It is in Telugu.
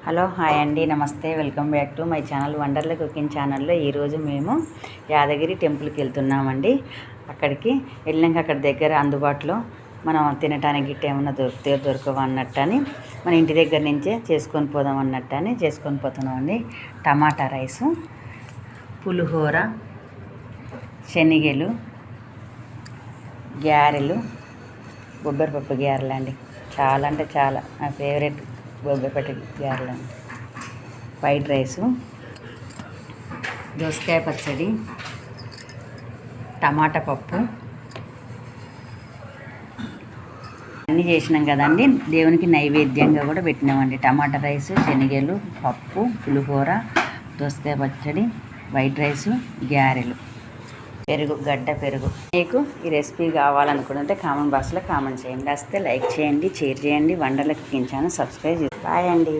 హలో హాయ్ అండి, నమస్తే, welcome back to my channel Wonderla cooking ఛానల్లో. ఈరోజు మేము యాదగిరి టెంపుల్కి వెళ్తున్నామండి. అక్కడికి వెళ్ళాక అక్కడ దగ్గర అందుబాటులో మనం తినడానికి గిట్ట ఏమన్నా దొరకవు అన్నట్టని మన ఇంటి దగ్గర నుంచే చేసుకొని పోదాం అన్నట్టని చేసుకొని పోతున్నామండి. టమాటా రైసు, పులిహోర, శనగలు, గారెలు, బొబ్బరిపప్పు గారెలు అండి. చాలా అంటే చాలా నా ఫేవరెట్ బొబ్బరిపప్పు గారెలు అండి. ఫ్రైడ్ రైసు, దోసకాయ పచ్చడి, టమాటా పప్పు అన్నీ చేసినాం కదండి. దేవునికి నైవేద్యంగా కూడా పెట్టినామండి. టమాటా రైసు, శనగలు, పప్పు, పులిహోర, దోసకాయ పచ్చడి, వైట్ రైసు, గారెలు, పెరుగు, గడ్డ పెరుగు. మీకు ఈ రెసిపీ కావాలనుకుంటే కామెంట్ బాక్స్లో కామెంట్ చేయండి. వస్తే లైక్ చేయండి, షేర్ చేయండి, వండర్ల కుకింగ్ ఛానల్ సబ్స్క్రైబ్ చేయండి. బాయ్ అండి.